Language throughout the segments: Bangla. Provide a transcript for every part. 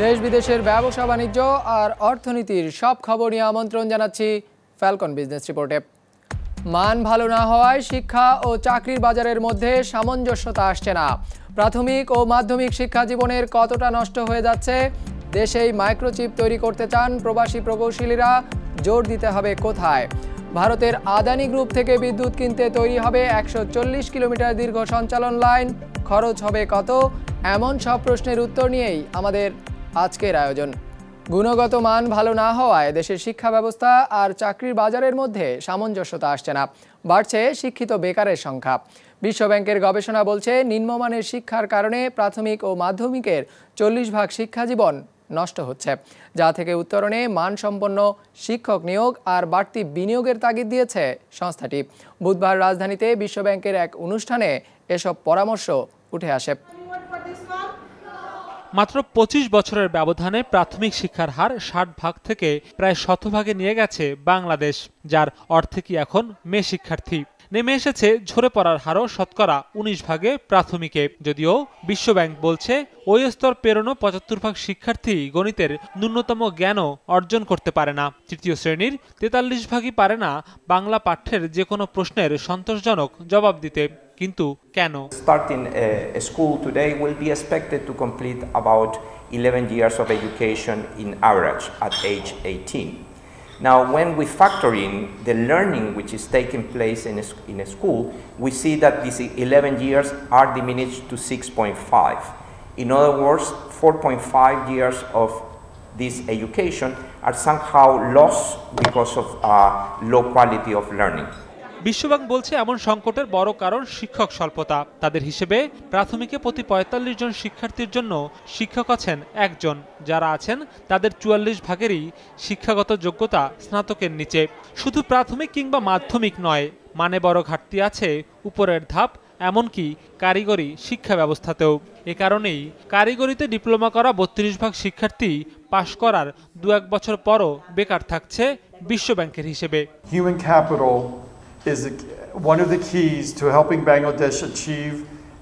দেশ বিদেশের ব্যবসা বাণিজ্য আর অর্থনীতির সব খবর নিয়ে আমন্ত্রণ জানাচ্ছি ফ্যালকন বিজনেস রিপোর্টে। মান ভালো না হওয়ায় শিক্ষা ও চাকরির বাজারের মধ্যে সামঞ্জস্যতা আসছে না। প্রাথমিক ও মাধ্যমিক শিক্ষা জীবনের কতটা নষ্ট হয়ে যাচ্ছে? দেশেই মাইক্রোচিপ তৈরি করতে চান প্রবাসী প্রকৌশলীরা, জোর দিতে হবে কোথায়? ভারতের আদানি গ্রুপ থেকে বিদ্যুৎ কিনতে তৈরি হবে 140 কিলোমিটার দীর্ঘ সঞ্চালন লাইন, খরচ হবে কত? এমন সব প্রশ্নের উত্তর নিয়েই আমাদের আজকের আয়োজন। গুণগত মান ভালো না হওয়ায় দেশের শিক্ষা ব্যবস্থা আর চাকরির বাজারের মধ্যে সামঞ্জস্যতা আসছে না, বাড়ছে শিক্ষিত বেকারের সংখ্যা। বিশ্বব্যাংকের গবেষণা বলছে, নিম্নমানের শিক্ষার কারণে প্রাথমিক ও মাধ্যমিকের 40% শিক্ষা জীবন নষ্ট হচ্ছে, যা থেকে উত্তরণে মানসম্পন্ন শিক্ষক নিয়োগ আর বাড়তি বিনিয়োগের তাগিদ দিয়েছে সংস্থাটি। বুধবার রাজধানীতে বিশ্বব্যাংকের এক অনুষ্ঠানে এসব পরামর্শ উঠে আসে। মাত্র 25 বছরের ব্যবধানে প্রাথমিক শিক্ষার হার 60% থেকে প্রায় 100% নিয়ে গেছে বাংলাদেশ, যার অর্থে কি এখন মেয়ে শিক্ষার্থী নেমে এসেছে ঝরে পড়ার হারও শতকরা 19% প্রাথমিকে। যদিও বিশ্বব্যাংক বলছে ওই স্তর পেরোনো 75% শিক্ষার্থী গণিতের ন্যূনতম জ্ঞানও অর্জন করতে পারে না। তৃতীয় শ্রেণীর 43% পারে না বাংলা পাঠ্যের যে কোনো প্রশ্নের সন্তোষজনক জবাব দিতে। কিন্তু কেন? Starting a school today will be expected to complete about 11 years of education in average at age 18. Now, when we factor in the learning which is taking place in a school, we see that these 11 years are diminished to 6.5. In other words, 4.5 years of this education are somehow lost because of low quality of learning. বিশ্বব্যাংক বলছে, এমন সংকটের বড় কারণ শিক্ষক স্বল্পতা। তাদের হিসেবে প্রাথমিকে প্রতি 45 জন শিক্ষার্থীর জন্য শিক্ষক আছেন একজন, যারা আছেন তাদের 44%ই শিক্ষাগত যোগ্যতা স্নাতকের নিচে। শুধু প্রাথমিক কিংবা মাধ্যমিক নয়, মানে বড় ঘাটতি আছে উপরের ধাপ, এমনকি কারিগরি শিক্ষা ব্যবস্থাতেও। এ কারণেই কারিগরিতে ডিপ্লোমা করা 32% শিক্ষার্থী পাশ করার 2-1 বছর পরও বেকার থাকছে বিশ্বব্যাংকের হিসেবে। Human capital is one of the keys to helping Bangladesh achieve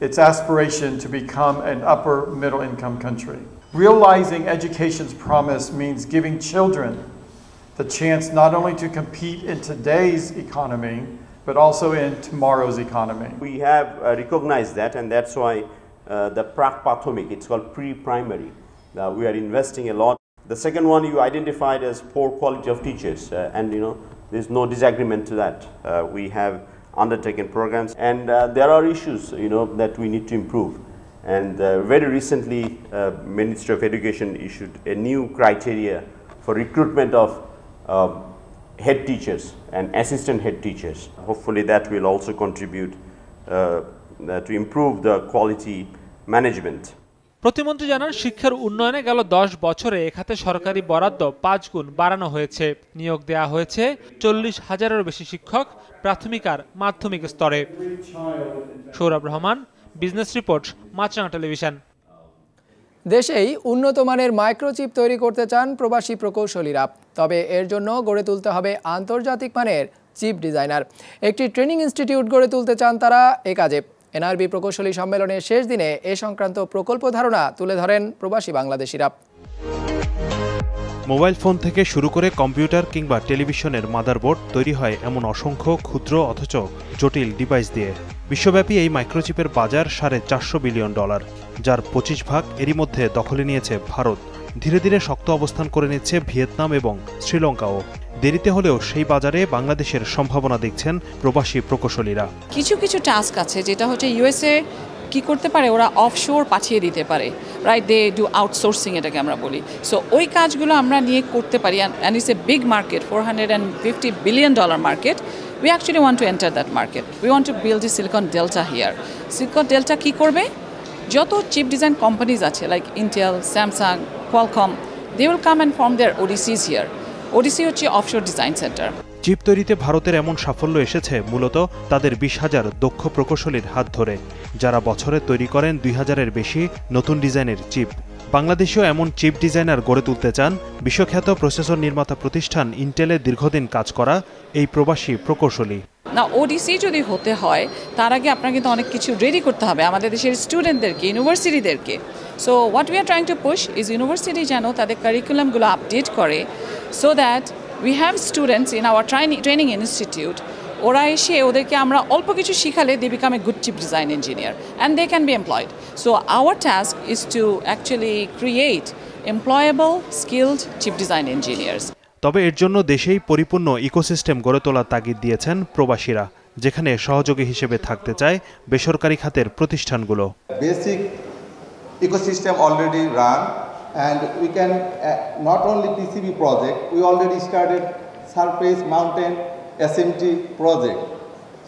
its aspiration to become an upper middle income country. Realizing education's promise means giving children the chance not only to compete in today's economy, but also in tomorrow's economy. We have recognized that, and that's why the Prak-Prathomik, it's called pre-primary. We are investing a lot. The second one you identified as poor quality of teachers, and there's no disagreement to that. We have undertaken programs, and there are issues, that we need to improve. And very recently, Ministry of Education issued a new criteria for recruitment of head teachers and assistant head teachers. Hopefully, that will also contribute to improve the quality management. প্রতিমন্ত্রী জানান, শিক্ষার উন্নয়নে গেল 10 বছরে এ খাতে সরকারি বরাদ্দ 5 গুণ বাড়ানো হয়েছে। নিয়োগ দেওয়া হয়েছে 40,000-এরও বেশি শিক্ষক প্রাথমিক আর মাধ্যমিক স্তরে। সৌরভ রহমান, বিজনেস রিপোর্ট, মাছরাঙা টেলিভিশন। দেশেই উন্নত মানের মাইক্রোচিপ তৈরি করতে চান প্রবাসী প্রকৌশলীরা, তবে এর জন্য গড়ে তুলতে হবে আন্তর্জাতিক মানের চিপ ডিজাইনার। একটি ট্রেনিং ইনস্টিটিউট গড়ে তুলতে চান তারা। এ কাজে এনআরবি প্রকৌশলী সম্মেলনের শেষ দিনে এ সংক্রান্ত প্রকল্প ধারণা তুলে ধরেন প্রবাসী বাংলাদেশিরা। মোবাইল ফোন থেকে শুরু করে কম্পিউটার কিংবা টেলিভিশনের মাদারবোর্ড তৈরি হয় এমন অসংখ্য ক্ষুদ্র অথচ জটিল ডিভাইস দিয়ে। বিশ্বব্যাপী এই মাইক্রোচিপের বাজার $450 বিলিয়ন, যার 25% এরই মধ্যে দখলে নিয়েছে ভারত। ধীরে ধীরে শক্ত অবস্থান করে নিচ্ছে ভিয়েতনাম এবং শ্রীলঙ্কাও। দেরিতে হলেও সেই বাজারে বাংলাদেশের সম্ভাবনা দেখছেন প্রবাসী প্রকৌশলীরা। কিছু কিছু টাস্ক আছে যেটা হচ্ছে ইউএসএ কি করতে পারে, ওরা অফশোর পাঠিয়ে দিতে পারে, রাইট? দে ডু আউটসোর্সিং, এটাকে আমরা বলি। সো ওই কাজগুলো আমরা নিয়ে করতে পারি, and it's a big market, $450 billion market. We actually want to enter that market. We want to build a Silicon Delta here. Silicon Delta কি করবে? যত চিপ ডিজাইন কোম্পানিজ আছে, like Intel, Samsung, Qualcomm, they will come and form their ODCs here. ODC হচ্ছে অফশোর ডিজাইন সেন্টার। চিপ তৈরিতে ভারতের এমন সাফল্য এসেছে মূলত তাদের 20,000 দক্ষ প্রকৌশলীর হাত ধরে, যারা বছরে তৈরি করেন 2,000-এর বেশি নতুন ডিজাইনের চিপ। বাংলাদেশেও এমন চিপ ডিজাইনার গড়ে তুলতে চান বিশ্বখ্যাত প্রসেসর নির্মাতা প্রতিষ্ঠান ইন্টেলে দীর্ঘদিন কাজ করা এই প্রবাসী প্রকৌশলী। না ওডিসি যদি হতে হয় তার আগে আপনার কিন্তু অনেক কিছু রেডি করতে হবে আমাদের দেশের স্টুডেন্টদেরকে, ইউনিভার্সিটিদেরকে। So what we are trying to push is university যেন তাদের কারিকুলামগুলো আপডেট করে, so that we have students in our training institute. ওরা এসে ওদেরকে আমরা অল্প কিছু শিখালে they become a good chip design engineer and they can be employed. So our task is to actually create employable skilled chip design engineers. তবে এর জন্য দেশেই পরিপূর্ণ ইকোসিস্টেম গড়ে তোলার তাগিদ দিয়েছেন প্রবাসীরা, যেখানে সহযোগী হিসেবে থাকতে চায় বেসরকারি খাতের প্রতিষ্ঠানগুলো। Basic ecosystem already run, and we can not only PCB project, we already started surface mountain SMT project.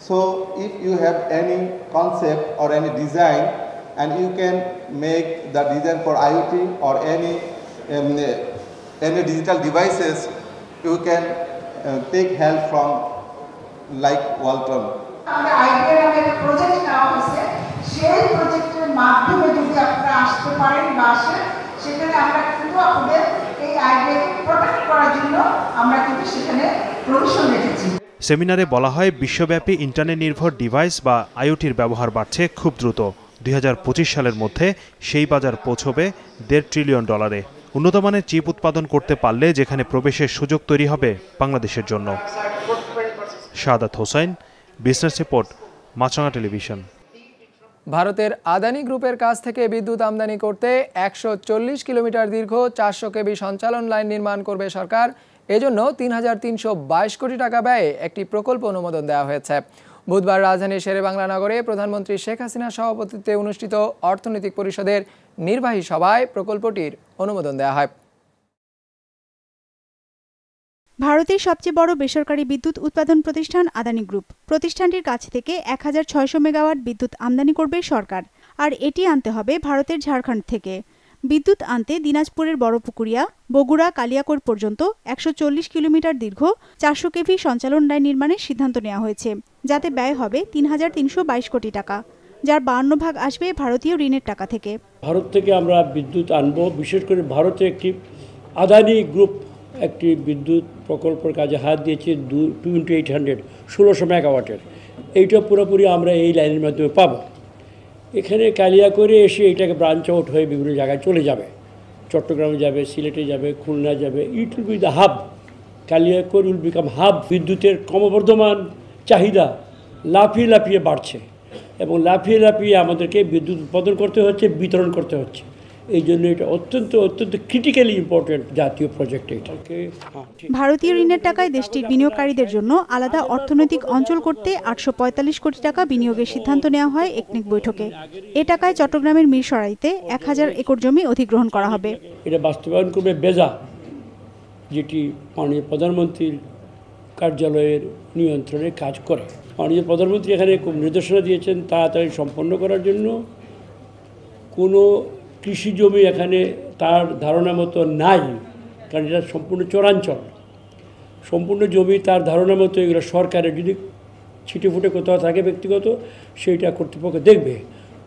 So if you have any concept or any design and you can make the design for IoT or any digital devices, you can take help from like Walton. আমরা আইডিয়া নামে প্রজেক্ট নেওয়া হয়েছে, সেই প্রজেক্টের মাধ্যমে যদি আপনারা আসতে পারেন বা আসেন, সেখানে আমরা কিন্তু আপনাদের এই আইডিয়াকে প্রোটেক্ট করার জন্য আমরা কিন্তু সেখানে প্রভিশন রেখেছি। সেমিনারে বলা হয় বিশ্বব্যাপী ইন্টারনেট নির্ভর ডিভাইস বা আইওটির ব্যবহার বাড়ছে খুব দ্রুত। 2025 সালের মধ্যে সেই বাজার পৌঁছবে $1.5 ট্রিলিয়ন। উন্নত মানের চিপ উৎপাদন করতে পারলে যেখানে প্রবেশের সুযোগ তৈরি হবে বাংলাদেশের জন্য। শাহাদাত হোসেন, বিজনেস রিপোর্ট, মাছরাঙা টেলিভিশন। ভারতের আদানি গ্রুপের কাছ থেকে বিদ্যুৎ আমদানি করতে 140 কিলোমিটার দীর্ঘ 400 কেভি সঞ্চালন লাইন নির্মাণ করবে সরকার। এজন্য 3,322 কোটি টাকা ব্যয়ে একটি প্রকল্প অনুমোদন দেওয়া হয়েছে। বুধবার রাজধানীর শেরেবাংলা নগরে প্রধানমন্ত্রী শেখ হাসিনার সভাপতিত্বে অনুষ্ঠিত অর্থনৈতিক পরিষদের নির্বাহী সভায় প্রকল্পটির অনুমোদন দেওয়া হয়। ভারতের সবচেয়ে বড় বেসরকারি বিদ্যুৎ উৎপাদন প্রতিষ্ঠান আদানি গ্রুপ। প্রতিষ্ঠানটির কাছ থেকে 1600 মেগাওয়াট বিদ্যুৎ আমদানি করবে সরকার, আর এটি আনতে হবে ভারতের ঝাড়খণ্ড থেকে। বিদ্যুৎ আনতে দিনাজপুরের বড়পুকুরিয়া, বগুড়া, কালিয়াকৈর পর্যন্ত 140 কিলোমিটার দীর্ঘ 400 কেভি সঞ্চালন লাইন নির্মাণের সিদ্ধান্ত নেওয়া হয়েছে, যাতে ব্যয় হবে 3,322 কোটি টাকা, যার 52 ভাগ আসবে ভারতীয় ঋণের টাকা থেকে। ভারত থেকে আমরা বিদ্যুৎ আনবো, বিশেষ করে ভারতে একটি আদানি গ্রুপ একটি বিদ্যুৎ প্রকল্পের কাজে হাত দিয়েছে 2800 মেগাওয়াটের। এইটা পুরোপুরি আমরা এই লাইনের মাধ্যমে পাবো। এখানে কালিয়াকৈরে এসে এটাকে ব্রাঞ্চ আউট হয়ে বিভিন্ন জায়গায় চলে যাবে, চট্টগ্রামে যাবে, সিলেটে যাবে, খুলনা যাবে। It will be the hub. Kaliakair will become hub. বিদ্যুতের ক্রমবর্ধমান চাহিদা লাফিয়ে লাফিয়ে বাড়ছে এবং লাফিয়ে লাফিয়ে আমাদেরকে বিদ্যুৎ উৎপাদন করতে হচ্ছে, বিতরণ করতে হচ্ছে। এই জন্য এটা অত্যন্ত অত্যন্ত ক্রিটিক্যালি ইম্পর্টেন্ট জাতীয় প্রজেক্ট। এটাকে ভারতীয় ঋণের টাকায় দেশটির বিনিয়োগকারীদের জন্য আলাদা অর্থনৈতিক অঞ্চল করতে 845 কোটি টাকা বিনিয়োগের সিদ্ধান্ত নেওয়া হয় একনেক বৈঠকে। এ টাকায় চট্টগ্রামের মিরসরাইতে 1000 একর জমি অধিগ্রহণ করা হবে। এটা বাস্তবায়ন করবে বেজা, যেটি মাননীয় প্রধানমন্ত্রীর কার্যালয়ের নিয়ন্ত্রণে কাজ করে। মাননীয় প্রধানমন্ত্রী এখানে খুব নির্দেশনা দিয়েছেন তাড়াতাড়ি সম্পন্ন করার জন্য। কোনো কৃষি জমি এখানে তার ধারণা মতো নাই, কারণ এটা সম্পূর্ণ চরাঞ্চল। সম্পূর্ণ জমি তার ধারণা মতো এগুলো সরকারের, যদি ছিটে ফুটে কোথাও থাকে ব্যক্তিগত, সেইটা কর্তৃপক্ষ দেখবে।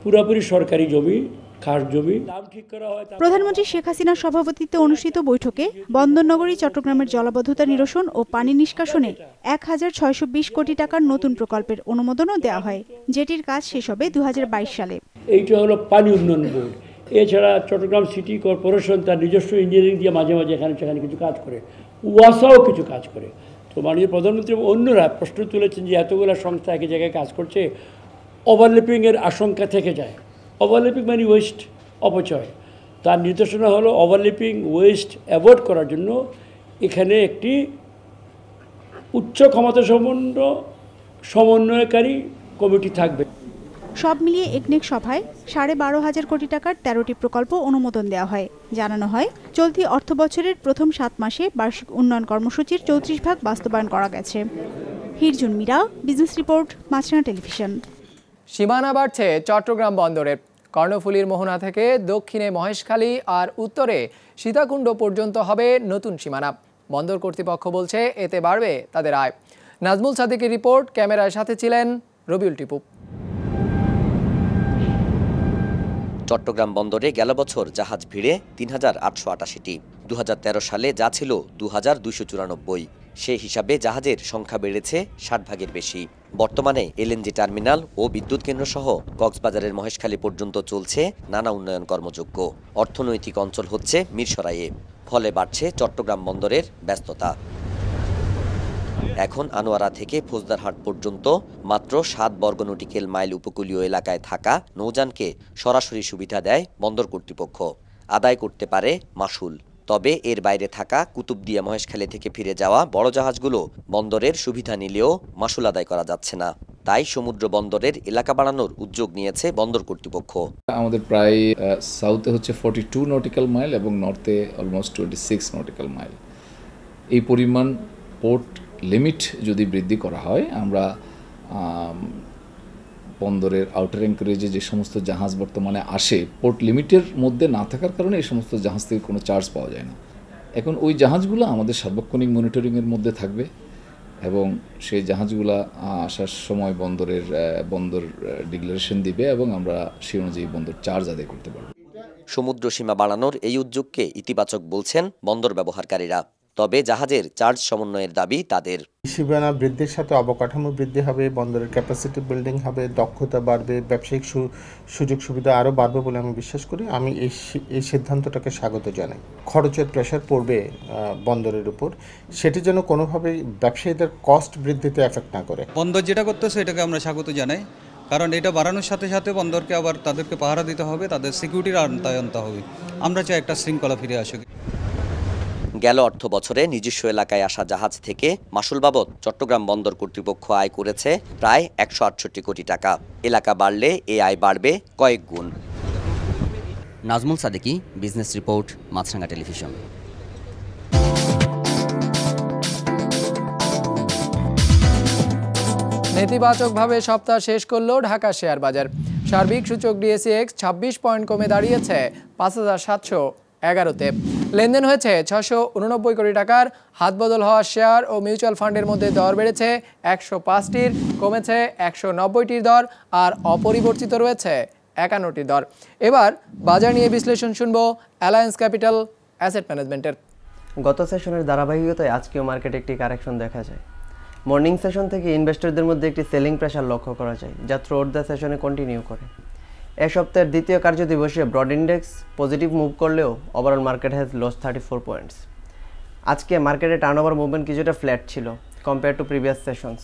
পুরোপুরি সরকারি জমি, খাস জমি। দাম ঠিক করা হয়। প্রধানমন্ত্রী শেখ হাসিনার সভাপতিত্বে অনুষ্ঠিত বৈঠকে বন্দরনগরী চট্টগ্রামের জলাবদ্ধতা নিরসন ও পানি নিষ্কাশনে 1620 কোটি টাকার নতুন প্রকল্পের অনুমোদনও দেওয়া হয়, যেটির কাজ শেষ হবে 2022 সালে। এইটা হলো পানি উন্নয়ন বোর্ড। এছাড়া চট্টগ্রাম সিটি কর্পোরেশন তার নিজস্ব ইঞ্জিনিয়ারিং দিয়ে মাঝে মাঝে এখানে সেখানে কিছু কাজ করে, ওয়াসাও কিছু কাজ করে। তো মাননীয় প্রধানমন্ত্রী এবং অন্যরা প্রশ্ন তুলেছেন যে এতগুলো সংস্থা একই জায়গায় কাজ করছে, ওভারল্যাপিংয়ের আশঙ্কা থেকে যায়। ওভারল্যাপিং মানে ওয়েস্ট, অপচয়। তার নির্দেশনা হলো ওভারল্যাপিং ওয়েস্ট অ্যাভয়েড করার জন্য এখানে একটি উচ্চ ক্ষমতা সম্পন্ন সমন্বয়কারী কমিটি থাকবে। সব মিলিয়ে একনেক সভায় 12,500 কোটি টাকার 13টি প্রকল্প অনুমোদন দেওয়া হয়। জানানো হয়, চলতি অর্থবছরের প্রথম 7 মাসে বার্ষিক উন্নয়ন কর্মসূচির 34 ভাগ বাস্তবায়ন করা গেছে। হিরজুন মীরা, বিজনেস রিপোর্ট, মাছরাঙা টেলিভিশন। সীমানা বাড়ছে চট্টগ্রাম বন্দরের। কর্ণফুলীর মোহনা থেকে দক্ষিণে মহেশখালী আর উত্তরে সীতাকুণ্ড পর্যন্ত হবে নতুন সীমানা। বন্দর কর্তৃপক্ষ বলছে এতে বাড়বে তাদের আয়। নাজমুল সাদিকের রিপোর্ট, ক্যামেরার সাথে ছিলেন রবিউল টিপু। চট্টগ্রাম বন্দরে গেল বছর জাহাজ ভিড়ে ৩,৮৮৮টি। 2013 সালে যা ছিল 2,294। সেই হিসাবে জাহাজের সংখ্যা বেড়েছে 60 ভাগের বেশি। বর্তমানে এলএনজি টার্মিনাল ও বিদ্যুৎ কেন্দ্র সহ কক্সবাজারের মহেশখালী পর্যন্ত চলছে নানা উন্নয়ন কর্মযজ্ঞ। অর্থনৈতিক অঞ্চল হচ্ছে মিরসরাইয়ে, ফলে বাড়ছে চট্টগ্রাম বন্দরের ব্যস্ততা। এখন আনোয়ারা থেকে ফৌজদারহাট পর্যন্ত মাত্র 7 বর্গ নটিক্যাল মাইল উপকূলীয় এলাকায় থাকা নৌযানকে সরাসরি সুবিধা দেয় বন্দর কর্তৃপক্ষ, আদায় করতে পারে মাশুল। তবে এর বাইরে থাকা কুতুবদিয়া মহেশখালী থেকে ফিরে যাওয়া বড় জাহাজগুলো বন্দরের সুবিধা নিলেও মাশুল আদায় করা যাচ্ছে না। তাই সমুদ্র বন্দরের এলাকা বাড়ানোর উদ্যোগ নিয়েছে বন্দর কর্তৃপক্ষ। আমাদের প্রায় সাউথে হচ্ছে 42 নটিক্যাল মাইল এবং নর্থে অলমোস্ট 26 নটিক্যাল মাইল। এই পরিমাণ পোর্ট লিমিট যদি বৃদ্ধি করা হয়, আমরা বন্দরের আউটার অ্যাঙ্করেজে যে সমস্ত জাহাজ বর্তমানে আসে পোর্ট লিমিটের মধ্যে না থাকার কারণে এই সমস্ত জাহাজ থেকে কোনো চার্জ পাওয়া যায় না। এখন ওই জাহাজগুলো আমাদের সার্বক্ষণিক মনিটরিংয়ের মধ্যে থাকবে এবং সেই জাহাজগুলো আসার সময় বন্দর ডিক্লারেশন দিবে এবং আমরা সেই অনুযায়ী বন্দর চার্জ আদায় করতে পারব। সমুদ্র সীমা বাড়ানোর এই উদ্যোগকে ইতিবাচক বলছেন বন্দর ব্যবহারকারীরা। তবে জাহাজের চার্জ সমন্বয়ের দাবি তাদের। সীমানা বৃদ্ধির সাথে অবকাঠামো বৃদ্ধি হবে, বন্দরের ক্যাপাসিটি বিল্ডিং হবে, দক্ষতা বাড়বে, ব্যবসায়িক সুযোগ সুবিধা আরও বাড়বে বলে আমি বিশ্বাস করি। আমি এই সিদ্ধান্তটাকে স্বাগত জানাই। খরচের প্রেশার পড়বে বন্দরের উপর, সেটি যেন কোনোভাবেই ব্যবসায়ীদের কস্ট বৃদ্ধিতে এফেক্ট না করে। বন্দর যেটা করতেছে এটাকে আমরা স্বাগত জানাই, কারণ এটা বাড়ানোর সাথে সাথে বন্দরকে আবার তাদেরকে পাহারা দিতে হবে, তাদের সিকিউরিটির আওতায় আনতে হবে। আমরা চাই একটা শৃঙ্খলা ফিরে আসুক। গেল অর্থ বছরে নিজস্ব এলাকায় আসা জাহাজ থেকে মাশুল বাবদ চট্টগ্রাম বন্দর কর্তৃপক্ষ আয় করেছে প্রায় 168 কোটি টাকা। এলাকা বাড়লে এই আয় বাড়বে কয়েক গুণ। নাজমুল সাদেকি, বিজনেস রিপোর্ট, মাছরাঙ্গা টেলিভিশন। নেতিবাচকভাবে সপ্তাহ শেষ করল ঢাকা শেয়ার বাজার। সার্বিক সূচক ডিএসইএক্স 26 পয়েন্ট কমে দাঁড়িয়েছে 5711-তে। লেনদেন হয়েছে 689 কোটি টাকার। হাতবদল হওয়া শেয়ার ও মিউচুয়াল ফান্ডের মধ্যে দর বেড়েছে 105টির, কমেছে 190টির দর, আর অপরিবর্তিত রয়েছে 51টির দর। এবার বাজার নিয়ে বিশ্লেষণ শুনবো অ্যালায়েন্স ক্যাপিটাল অ্যাসেট ম্যানেজমেন্টের। গত সেশনের ধারাবাহিকতায় আজকেও মার্কেটে একটি কারেকশন দেখা যায়। মর্নিং সেশন থেকে ইনভেস্টরদের মধ্যে একটি সেলিং প্রেশার লক্ষ্য করা যায়, যা থ্রুআউট দ্য সেশনে কন্টিনিউ করে। এ সপ্তাহের দ্বিতীয় কার্যদিবসে ব্রড ইন্ডেক্স পজিটিভ মুভ করলেও overall market has loss 34 points. আজকে মার্কেটে টার্নওভার মুভমেন্ট কিছুটা ফ্ল্যাট ছিল কম্পেয়ার টু প্রিভিয়াস সেশনস,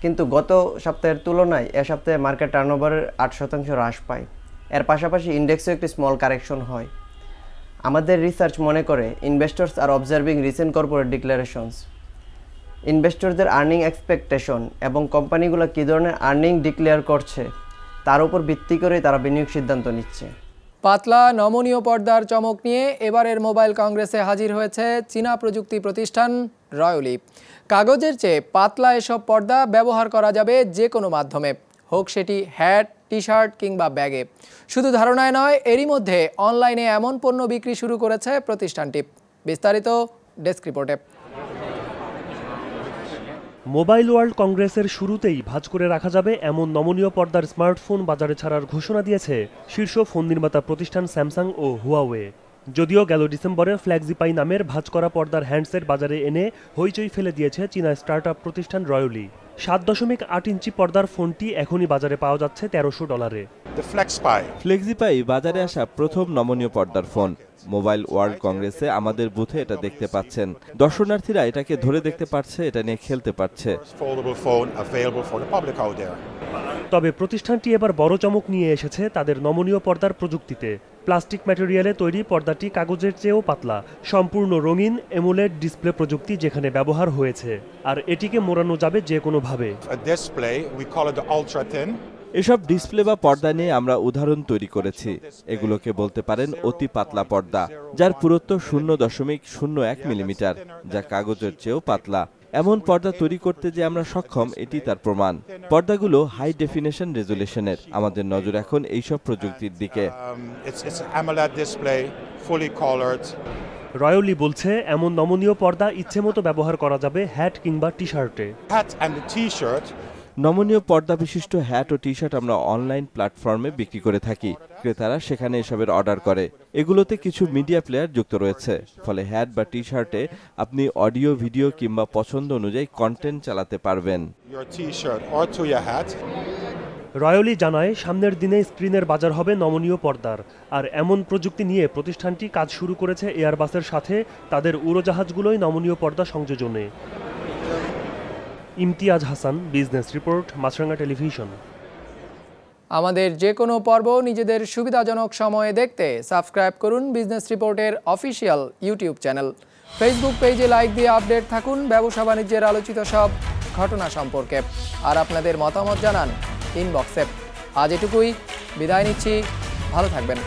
কিন্তু গত সপ্তাহের তুলনায় এ সপ্তাহে মার্কেট টার্নওভারের 8% হ্রাস পায়। এর পাশাপাশি ইন্ডেক্সেও একটি স্মল কারেকশন হয়। আমাদের রিসার্চ মনে করে ইনভেস্টর্স আর অবজার্ভিং রিসেন্ট কর্পোরেট ডিক্লারেশনস, ইনভেস্টরদের আর্নিং এক্সপেকটেশন এবং কোম্পানিগুলো কী ধরনের আর্নিং ডিক্লেয়ার করছে তার উপর ভিত্তি করেই তারা বিনিয়োগ সিদ্ধান্ত নিচ্ছে। পাতলা নমনীয় পর্দার চমক নিয়ে এবারের মোবাইল কংগ্রেসে হাজির হয়েছে চীনা প্রযুক্তি প্রতিষ্ঠান রয়্যালি। কাগজের চেয়ে পাতলা এসব পর্দা ব্যবহার করা যাবে যে কোনো মাধ্যমে, হোক সেটি হ্যাট, টি শার্ট কিংবা ব্যাগে। শুধু ধারণায় নয়, এরই মধ্যে অনলাইনে এমন পণ্য বিক্রি শুরু করেছে প্রতিষ্ঠানটি। বিস্তারিত ডেস্ক রিপোর্টে। মোবাইল ওয়ার্ল্ড কংগ্রেসের শুরুতেই ভাঁজ করে রাখা যাবে এমন নমনীয় পর্দার স্মার্টফোন বাজারে ছাড়ার ঘোষণা দিয়েছে শীর্ষ ফোন নির্মাতা প্রতিষ্ঠান স্যামসাং ও হুয়াওয়ে। যদিও গেল ডিসেম্বরে ফ্ল্যাগজিপাই নামের ভাঁজ করা পর্দার হ্যান্ডসেট বাজারে এনে হইচই ফেলে দিয়েছে চীনা স্টার্টআপ প্রতিষ্ঠান রয়্যালি। 7.8 ইঞ্চি পর্দার ফোনটি এখনই বাজারে পাওয়া যাচ্ছে $1300। ফ্লেক্সিপাই বাজারে আসা প্রথম নমনীয় পর্দার ফোন। মোবাইল ওয়ার্ল্ড কংগ্রেসে আমাদের বুথে এটা দেখতে পাচ্ছেন। দর্শনার্থীরা এটাকে ধরে দেখতে পারছে, এটা নিয়ে খেলতে পারছে। তবে প্রতিষ্ঠানটি এবার বড় চমক নিয়ে এসেছে তাদের নমনীয় পর্দার প্রযুক্তিতে। প্লাস্টিক ম্যাটেরিয়ালে তৈরি পর্দাটি কাগজের চেয়েও পাতলা, সম্পূর্ণ রঙিন এমোলেড ডিসপ্লে প্রযুক্তি যেখানে ব্যবহার হয়েছে, আর এটিকে মোড়ানো যাবে যে কোনোভাবে। এসব ডিসপ্লে বা পর্দা নিয়ে আমরা উদাহরণ তৈরি করেছি। এগুলোকে বলতে পারেন অতি পাতলা পর্দা, যার পুরুত্ব 0.01 মিলিমিটার, যা কাগজের চেয়েও পাতলা। এমন পর্দা তৈরি করতে যে আমরা সক্ষম, এটি তার প্রমাণ। পর্দাগুলো হাই ডেফিনেশন রেজুলেশনের। আমাদের নজর এখন এইসব প্রযুক্তির দিকে। রয়্যালি বলছে এমন নমনীয় পর্দা ইচ্ছেমতো ব্যবহার করা যাবে হ্যাট কিংবা টি শার্টে। নমনীয় পর্দা বিশিষ্ট হ্যাট ও টি শার্ট আমরা অনলাইন প্ল্যাটফর্মে বিক্রি করে থাকি। ক্রেতারা সেখানে এসবের অর্ডার করে। এগুলোতে কিছু মিডিয়া প্লেয়ার যুক্ত রয়েছে, ফলে হ্যাট বা টি শার্টে আপনি অডিও, ভিডিও কিংবা পছন্দ অনুযায়ী কন্টেন্ট চালাতে পারবেন। রয়্যালি জানায় সামনের দিনে স্ক্রিনের বাজার হবে নমনীয় পর্দার, আর এমন প্রযুক্তি নিয়ে প্রতিষ্ঠানটি কাজ শুরু করেছে এয়ারবাসের সাথে তাদের উড়োজাহাজগুলোই নমনীয় পর্দা সংযোজনে। ইমতিয়াজ হাসান, বিজনেস রিপোর্ট, মাছরাঙা টেলিভিশন। আমাদের যে কোনো পর্ব নিজেদের সুবিধাজনক সময়ে দেখতে সাবস্ক্রাইব করুন বিজনেস রিপোর্টের অফিসিয়াল ইউটিউব চ্যানেল। ফেসবুক পেজে লাইক দিয়ে আপডেট থাকুন ব্যবসা বাণিজ্যের আলোচিত সব ঘটনা সম্পর্কে, আর আপনাদের মতামত জানান ইনবক্সে। আজ এটুকুই, বিদায় নিচ্ছি, ভালো থাকবেন।